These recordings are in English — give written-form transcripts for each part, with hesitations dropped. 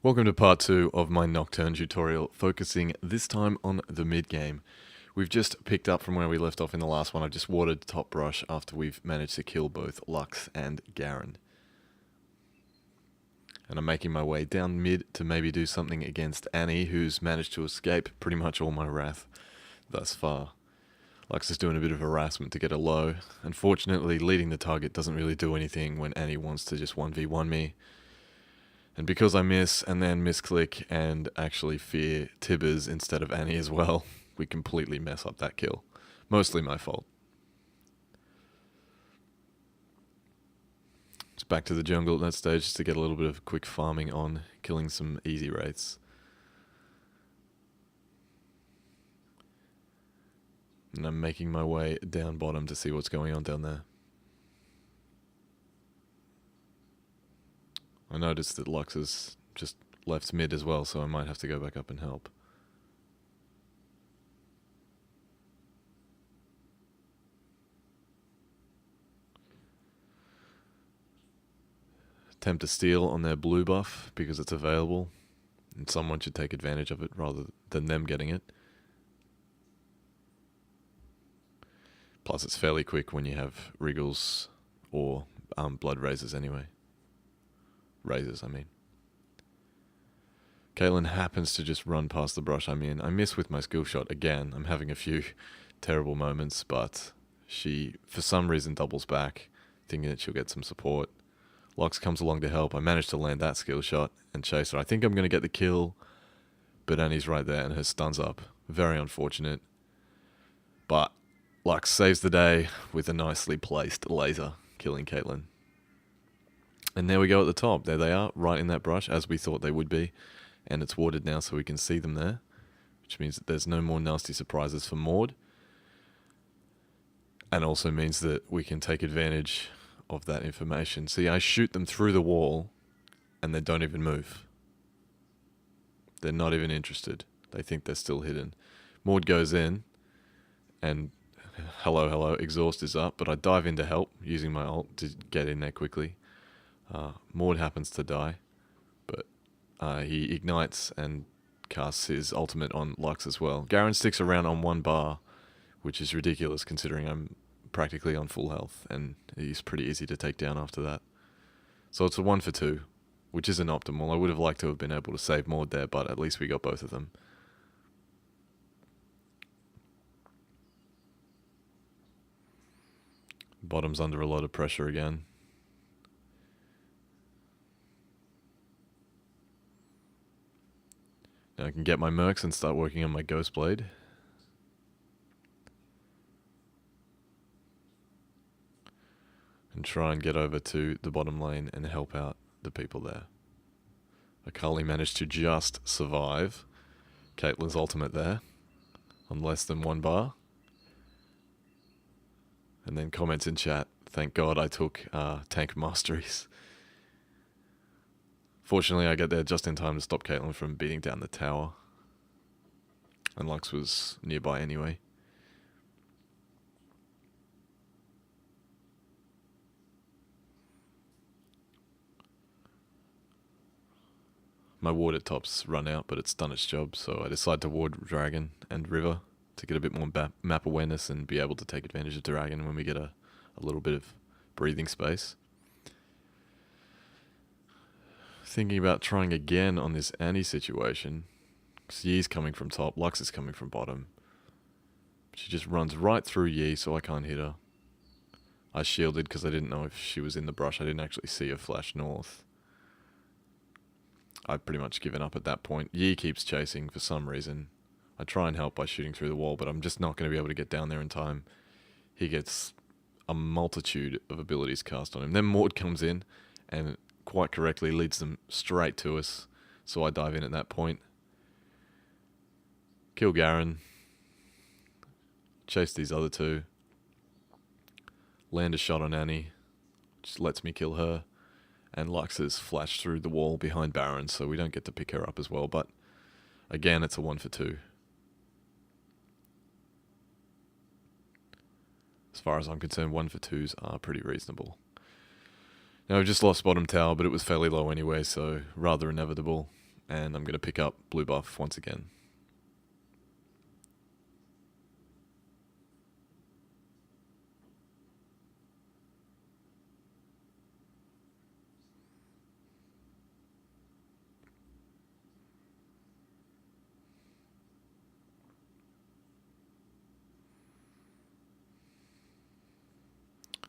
Welcome to part 2 of my Nocturne tutorial, focusing this time on the mid game. We've just picked up from where we left off in the last one. I just watered top brush after we've managed to kill both Lux and Garen. And I'm making my way down mid to maybe do something against Annie, who's managed to escape pretty much all my wrath thus far. Lux is doing a bit of harassment to get a low. Unfortunately, leading the target doesn't really do anything when Annie wants to just 1v1 me. And because I miss and then misclick and actually fear Tibbers instead of Annie as well, we completely mess up that kill. Mostly my fault. It's back to the jungle at that stage just to get a little bit of quick farming on, killing some easy wraiths. And I'm making my way down bottom to see what's going on down there. I noticed that Lux has just left mid as well, so I might have to go back up and help. Attempt to steal on their blue buff because it's available, and someone should take advantage of it rather than them getting it. Plus it's fairly quick when you have Wriggles or Blood Razors anyway. Razors, I mean. Caitlyn happens to just run past the brush I'm in. I miss with my skill shot again. I'm having a few terrible moments, but she, for some reason, doubles back, thinking that she'll get some support. Lux comes along to help. I managed to land that skill shot and chase her. I think I'm going to get the kill, but Annie's right there and her stun's up. Very unfortunate. But Lux saves the day with a nicely placed laser, killing Caitlyn. And there we go at the top. There they are, right in that brush, as we thought they would be. And it's watered now so we can see them there, which means that there's no more nasty surprises for Maud. And also means that we can take advantage of that information. See, I shoot them through the wall, and they don't even move. They're not even interested. They think they're still hidden. Maud goes in, and hello, exhaust is up, but I dive in to help, using my ult to get in there quickly. Maud happens to die, but he ignites and casts his ultimate on Lux as well. Garen sticks around on one bar, which is ridiculous considering I'm practically on full health, and he's pretty easy to take down after that. So it's a 1 for 2, which isn't optimal. I would have liked to have been able to save Maud there, but at least we got both of them. Bottom's under a lot of pressure again. Now I can get my mercs and start working on my Ghost Blade. And try and get over to the bottom lane and help out the people there. Akali managed to just survive Caitlyn's ultimate there on less than 1 bar. And then comments in chat, thank God I took tank masteries. Fortunately, I get there just in time to stop Caitlyn from beating down the tower. And Lux was nearby anyway. My ward at top's run out, but it's done its job, so I decide to ward Dragon and River to get a bit more map awareness and be able to take advantage of Dragon when we get a little bit of breathing space. Thinking about trying again on this Annie situation, because Yi's coming from top, Lux is coming from bottom. She just runs right through Yi, so I can't hit her. I shielded because I didn't know if she was in the brush. I didn't actually see her flash north. I'd pretty much given up at that point. Yi keeps chasing for some reason. I try and help by shooting through the wall, but I'm just not going to be able to get down there in time. He gets a multitude of abilities cast on him. Then Maud comes in and quite correctly leads them straight to us, so I dive in at that point. Kill Garen. Chase these other two. Land a shot on Annie. Just lets me kill her. And Lux has flashed through the wall behind Baron, so we don't get to pick her up as well, but again, it's a 1 for 2. As far as I'm concerned, 1 for 2s are pretty reasonable. Now, we've just lost bottom tower, but it was fairly low anyway, so rather inevitable. And I'm going to pick up blue buff once again.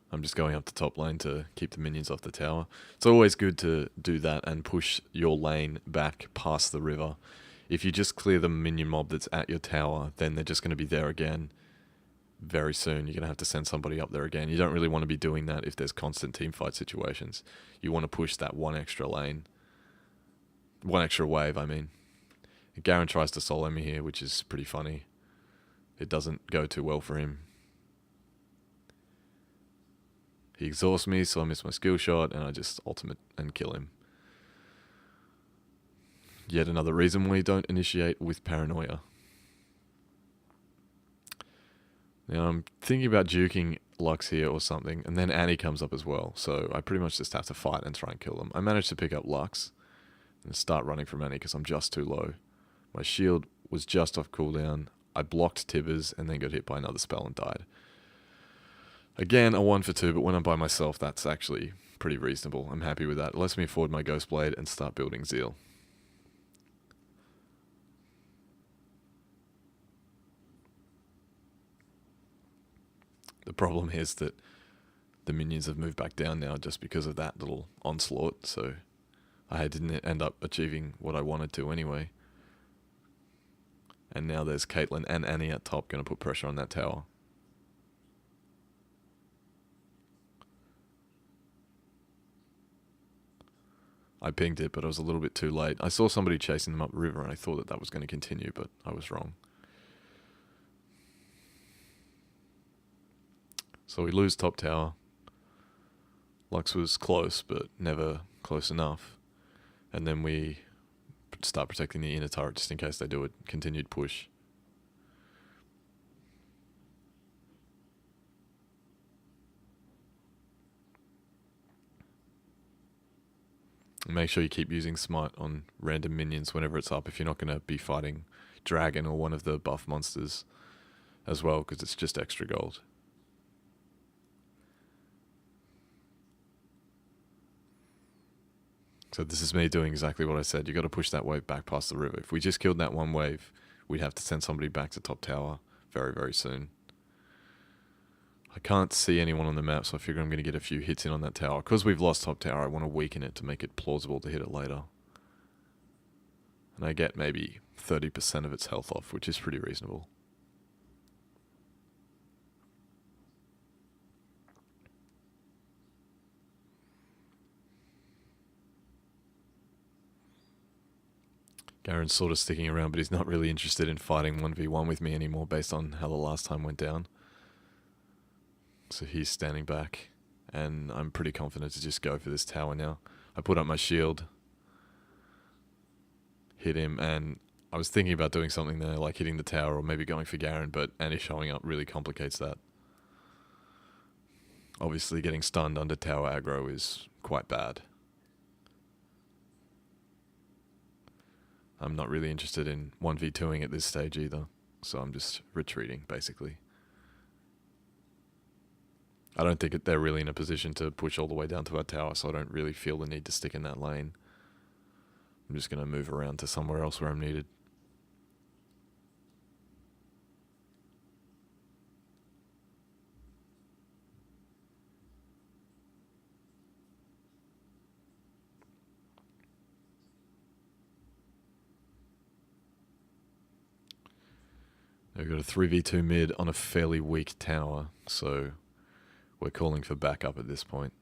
I'm just going up the top lane to keep the minions off the tower. It's always good to do that and push your lane back past the river. If you just clear the minion mob that's at your tower, then they're just going to be there again very soon. You're going to have to send somebody up there again. You don't really want to be doing that if there's constant teamfight situations. You want to push that one extra lane. One extra wave, I mean. Garen tries to solo me here, which is pretty funny. It doesn't go too well for him. He exhausts me, so I miss my skill shot, and I just ultimate and kill him. Yet another reason why you don't initiate with paranoia. Now I'm thinking about juking Lux here or something, and then Annie comes up as well, so I pretty much just have to fight and try and kill them. I managed to pick up Lux and start running from Annie because I'm just too low. My shield was just off cooldown. I blocked Tibbers and then got hit by another spell and died. Again, a 1 for 2, but when I'm by myself, that's actually pretty reasonable. I'm happy with that. It lets me afford my Ghost Blade and start building Zeal. The problem is that the minions have moved back down now just because of that little onslaught, so I didn't end up achieving what I wanted to anyway. And now there's Caitlyn and Annie at top going to put pressure on that tower. I pinged it, but I was a little bit too late. I saw somebody chasing them up river, and I thought that that was going to continue, but I was wrong. So we lose top tower. Lux was close, but never close enough. And then we start protecting the inner turret just in case they do a continued push. Make sure you keep using Smite on random minions whenever it's up if you're not going to be fighting Dragon or one of the buff monsters as well, because it's just extra gold. So this is me doing exactly what I said. You got to push that wave back past the river. If we just killed that one wave, we'd have to send somebody back to top tower very, very soon. I can't see anyone on the map, so I figure I'm going to get a few hits in on that tower. Because we've lost top tower, I want to weaken it to make it plausible to hit it later. And I get maybe 30% of its health off, which is pretty reasonable. Garen's sort of sticking around, but he's not really interested in fighting 1v1 with me anymore based on how the last time went down. So he's standing back, and I'm pretty confident to just go for this tower now. I put up my shield, hit him, and I was thinking about doing something there, like hitting the tower or maybe going for Garen, but Annie showing up really complicates that. Obviously getting stunned under tower aggro is quite bad. I'm not really interested in 1v2ing at this stage either, so I'm just retreating, basically. I don't think they're really in a position to push all the way down to our tower, so I don't really feel the need to stick in that lane. I'm just going to move around to somewhere else where I'm needed. We've got a 3v2 mid on a fairly weak tower, so we're calling for backup at this point.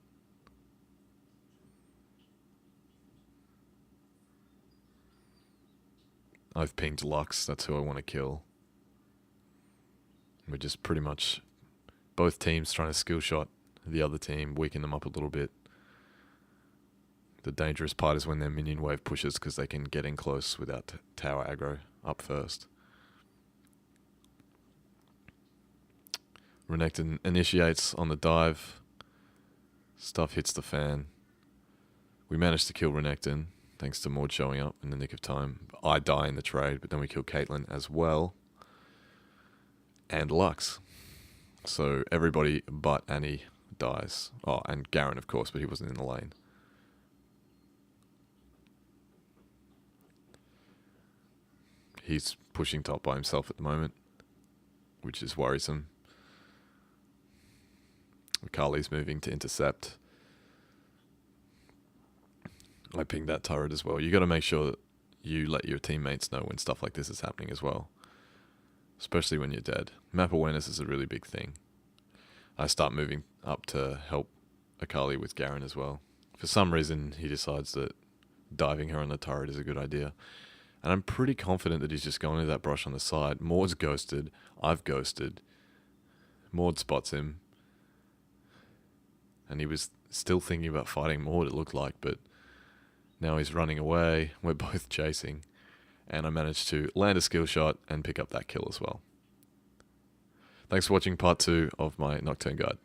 I've pinged Lux, that's who I want to kill. We're just pretty much both teams trying to skill shot the other team, weaken them up a little bit. The dangerous part is when their minion wave pushes because they can get in close without tower aggro up first. Renekton initiates on the dive. Stuff hits the fan. We managed to kill Renekton. thanks to Maud showing up in the nick of time. I die in the trade, but then we kill Caitlyn as well. And Lux. So everybody but Annie dies. Oh, and Garen, of course, but he wasn't in the lane. He's pushing top by himself at the moment, which is worrisome. Akali's moving to intercept. I pinged that turret as well. You got to make sure that you let your teammates know when stuff like this is happening as well, especially when you're dead. Map awareness is a really big thing. I start moving up to help Akali with Garen as well. For some reason, he decides that diving her on the turret is a good idea. And I'm pretty confident that he's just going to that brush on the side. Maud's ghosted. I've ghosted. Maud spots him. And he was still thinking about fighting Maud, it looked like, but now he's running away. We're both chasing. And I managed to land a skill shot and pick up that kill as well. Thanks for watching part 2 of my Nocturne guide.